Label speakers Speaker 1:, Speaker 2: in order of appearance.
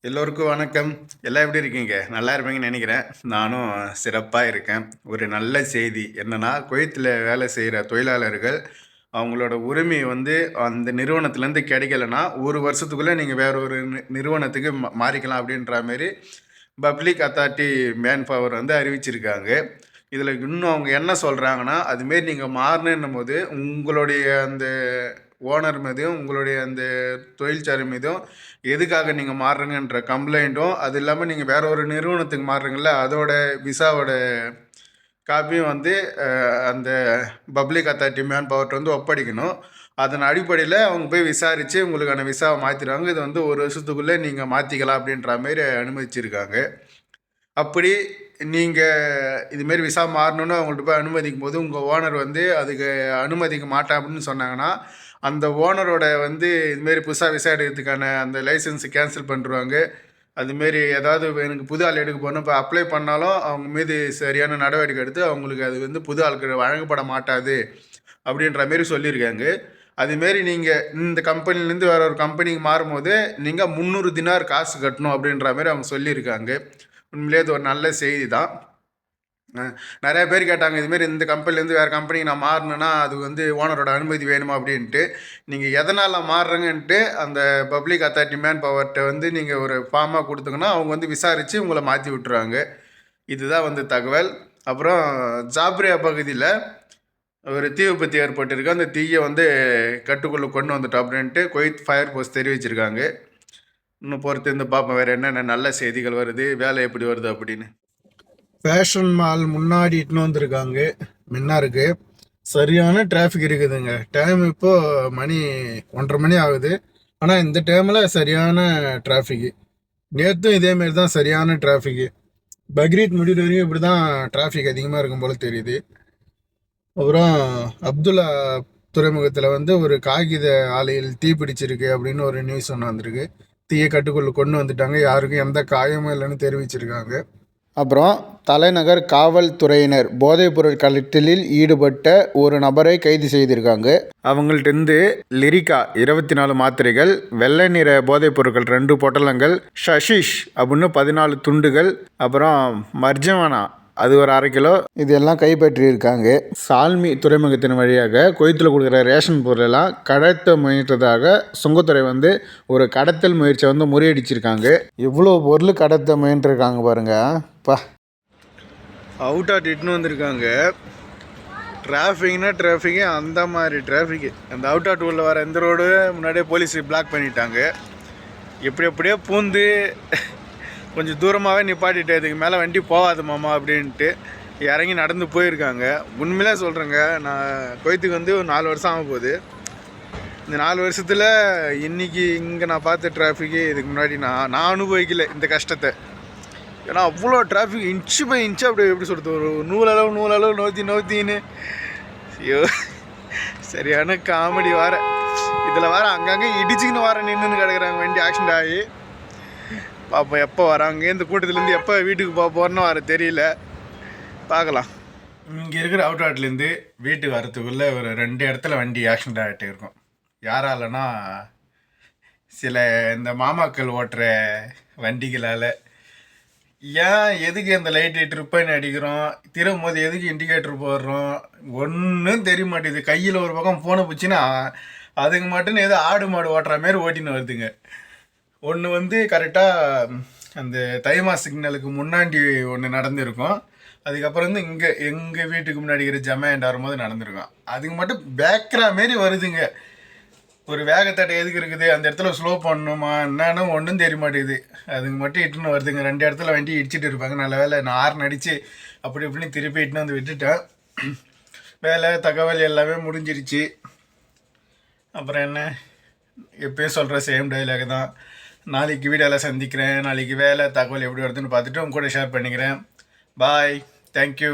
Speaker 1: எல்லோருக்கும் வணக்கம். எல்லாம் எப்படி இருக்கீங்க? நல்லா இருப்பீங்கன்னு நினைக்கிறேன். நானும் சிறப்பாக இருக்கேன். ஒரு நல்ல செய்தி என்னன்னா, குவைத்தில் வேலை செய்கிற தொழிலாளர்கள் அவங்களோட உரிமை வந்து அந்த நிறுவனத்துலேருந்து கிடைக்கலன்னா, ஒரு வருஷத்துக்குள்ளே நீங்கள் வேற ஒரு நிறுவனத்துக்கு மாறிக்கலாம் அப்படின்ற மாரி பப்ளிக் அத்தாரிட்டி மேன் பவர் வந்து அறிவிச்சிருக்காங்க. இதில் இன்னும் அவங்க என்ன சொல்கிறாங்கன்னா, அதுமாரி நீங்கள் மாறணுன்னும் போது உங்களுடைய அந்த ஓனர் மீதும் உங்களுடைய அந்த தொழிற்சாலை மீதும் எதுக்காக நீங்கள் மாறுறீங்கன்ற கம்ப்ளைண்ட்டும், அது இல்லாமல் நீங்கள் வேற ஒரு நிறுவனத்துக்கு மாறுறீங்கள்ல, அதோட விசாவோட காப்பியும் வந்து அந்த பப்ளிக் அத்தாரிட்டி மேன் பவர்கிட்ட வந்து ஒப்படைக்கணும். அதன் அடிப்படையில் அவங்க போய் விசாரித்து உங்களுக்கான விசாவை மாற்றிடுவாங்க. இது வந்து ஒரு வருஷத்துக்குள்ளே நீங்கள் மாற்றிக்கலாம் அப்படின்ற மாரி அனுமதிச்சிருக்காங்க. அப்படி நீங்கள் இதுமாரி விசா மாறணுன்னு அவங்கள்ட்ட போய் அனுமதிக்கும் போது உங்கள் ஓனர் வந்து அதுக்கு அனுமதிக்க மாட்டேன் அப்படின்னு சொன்னாங்கன்னா, அந்த ஓனரோட வந்து இதுமாரி புதுசாக விசா எடுக்கிறதுக்கான அந்த லைசன்ஸை கேன்சல் பண்ணிடுவாங்க. அதுமாரி ஏதாவது எனக்கு புது ஆள் எடுக்க போகணும் இப்போ அப்ளை பண்ணாலும் அவங்க மீது சரியான நடவடிக்கை எடுத்து அவங்களுக்கு அது வந்து புது ஆளுக்கு வழங்கப்பட மாட்டாது அப்படின்ற மாரி சொல்லியிருக்காங்க. அதுமாரி நீங்கள் இந்த கம்பெனிலேருந்து வேற ஒரு கம்பெனிக்கு மாறும்போது நீங்கள் 300 தினார் காசு கட்டணும் அப்படின்ற மாரி அவங்க சொல்லியிருக்காங்க. உண்மையிலே இது ஒரு நல்ல செய்தி தான். நிறைய பேர் கேட்டாங்க, இதுமாரி இந்த கம்பெனிலேருந்து வேறு கம்பெனிக்கு நான் மாறணுன்னா அது வந்து ஓனரோட அனுமதி வேணுமா அப்படின்ட்டு. நீங்கள் எதனால் மாறுறங்கன்ட்டு அந்த பப்ளிக் அத்தாரிட்டி மேன் பவர்கிட்ட வந்து நீங்கள் ஒரு ஃபார்மாக கொடுத்தீங்கன்னா அவங்க வந்து விசாரித்து உங்களை மாற்றி விட்டுருவாங்க. இதுதான் வந்து தகவல். அப்புறம் ஜாப்ரியா பகுதியில் ஒரு தீ விபத்து ஏற்பட்டிருக்கு. அந்த தீயை வந்து கட்டுக்குள்ளே கொண்டு வந்துட்டோம் அப்படின்ட்டு குவைத் ஃபயர் ஃபோர்ஸ் தெரிவிச்சிருக்காங்க. இன்னும் பொறுத்து இருந்து பார்ப்போம் வேறு என்னென்ன நல்ல செய்திகள் வருது, வேலை எப்படி வருது அப்படின்னு. ஃபேஷன் மால் முன்னாடி இட்டுன்னு வந்திருக்காங்க. மின்னாருக்கு சரியான டிராஃபிக் இருக்குதுங்க. டைம் இப்போது மணி 1:30 மணி ஆகுது. ஆனால் இந்த டைமில் சரியான டிராஃபிக்கு. நேற்றும் இதேமாரி தான் சரியான டிராஃபிக்கு. பக்ரீத் முடிகிற வரையும் இப்படி தான் டிராஃபிக் அதிகமாக இருக்கும் போல் தெரியுது. அப்புறம் அப்துல்லா துறைமுகத்தில் வந்து ஒரு காகித ஆலையில் தீ பிடிச்சிருக்கு அப்படின்னு ஒரு நியூஸ் ஒன்று வந்திருக்கு. தீயை கட்டுக்குள்ளே கொண்டு வந்துட்டாங்க. யாருக்கும் எந்த காயமும் இல்லைன்னு தெரிவிச்சிருக்காங்க. அப்புறம் தலைநகர் காவல்துறையினர் போதைப்பொருள் கடத்தலில் ஈடுபட்ட ஒரு நபரை கைது செய்திருக்காங்க. அவங்கள்ட்டேருந்து லிரிக்கா 24 மாத்திரைகள், வெள்ளை நிற போதைப் பொருட்கள் 2 பொட்டலங்கள், ஷஷிஷ் அப்படின்னு 14 துண்டுகள், அப்புறம் மர்ஜவானா அது ஒரு 1/2 கிலோ இதெல்லாம் கைப்பற்றியிருக்காங்க. சால்மி துறைமுகத்தின் வழியாக குவைத்தில் கொடுக்குற ரேஷன் பொருளெல்லாம் கடத்த முயன்றதாக சுங்கத்துறை வந்து ஒரு கடத்தல் முயற்சியை வந்து முறியடிச்சிருக்காங்க. இவ்வளோ பொருள் கடத்த முயன்றிருக்காங்க பாருங்க. அவுட் ஆட் இட்டுன்னு வந்திருக்காங்க. டிராஃபிக்கு அந்த மாதிரி டிராஃபிக்கு. அந்த அவுட் ஆட் உள்ள வர எந்த ரோடு முன்னாடியே போலீஸ் பிளாக் பண்ணிட்டாங்க. எப்படியோ பூந்து கொஞ்சம் தூரமாகவே நிப்பாட்டிட்டு இதுக்கு மேலே வண்டி போகாது மாமா அப்படின்ட்டு இறங்கி நடந்து போயிருக்காங்க. உண்மையிலே சொல்கிறேங்க, நான் குவைத்துக்கு வந்து ஒரு 4 வருஷம் ஆக போகுது. இந்த 4 வருஷத்தில் இன்றைக்கி இங்கே நான் பார்த்த டிராஃபிக்கு இதுக்கு முன்னாடி நான் அனுபவிக்கல இந்த கஷ்டத்தை. ஏன்னா அவ்வளோ டிராஃபிக் இன்ச்சு பை இன்ச்சு அப்படி எப்படி சொல்கிறது, ஒரு நூலளவு நோத்தின்னு. ஐயோ சரியான காமெடி வார. இதில் வர அங்கங்கே இடிச்சுக்கின்னு வர நின்றுன்னு கிடக்குறாங்க வண்டி ஆக்சிடென்ட் ஆகி. பார்ப்போம் எப்போ வராங்க. இந்த கூட்டத்துலேருந்து எப்போ வீட்டுக்கு போகிறோன்னு வர தெரியல. பார்க்கலாம். இங்கே இருக்கிற அவுட் ஆட்லேருந்து வீட்டுக்கு வரத்துக்குள்ளே ஒரு 2 இடத்துல வண்டி ஆக்சிடென்ட் ஆகிட்டு இருக்கும். யாராலனா சில இந்த மாமாக்கள் ஓட்டுற வண்டிகளால். ஏன் எதுக்கு அந்த லைட்டு ட்ரிப்பைன்னு அடிக்கிறோம், திரும்பும் போது எதுக்கு இண்டிகேட்டர் போடுறோம் ஒன்றும் தெரிய மாட்டேங்குது. கையில் ஒரு பக்கம் ஃபோனை பிடிச்சின்னா அதுக்கு மட்டும் ஏதோ ஆடு மாடு ஓட்டுற மாரி ஓட்டின்னு வருதுங்க. ஒன்று வந்து கரெக்டாக அந்த தைமா சிக்னலுக்கு முன்னாடி ஒன்று நடந்திருக்கும். அதுக்கப்புறம் வந்து இங்கே எங்கள் வீட்டுக்கு முன்னாடி இருக்கிற ஜமாண்ட் வரும்போது நடந்திருக்கும். அதுக்கு மட்டும் பேக்கரா மாரி வருதுங்க. ஒரு வேகத்தடை எதுக்கு இருக்குது, அந்த இடத்துல ஸ்லோ பண்ணணுமா என்னன்னு ஒன்றும் தெரிய மாட்டேங்குது. அதுக்கு மட்டும் இட்டுன்னு வருதுங்க. 2 இடத்துல வண்டி இடிச்சிட்டு இருப்பாங்க. நல்ல வேலை நான் ஹார்ன் அடித்து அப்படி இப்படின்னு திருப்பி இட்டுன்னு வந்து விட்டுட்டேன். வேலை தகவல் எல்லாமே முடிஞ்சிருச்சு. அப்புறம் என்ன, எப்பயும் சொல்கிற சேம் டைலாக் தான். நாளைக்கு வீடியோவில் சந்திக்கிறேன். நாளைக்கு வேலை தகவல் எப்படி வருதுன்னு பார்த்துட்டு உங்க கூட ஷேர் பண்ணிக்கிறேன். பாய், தேங்க்யூ.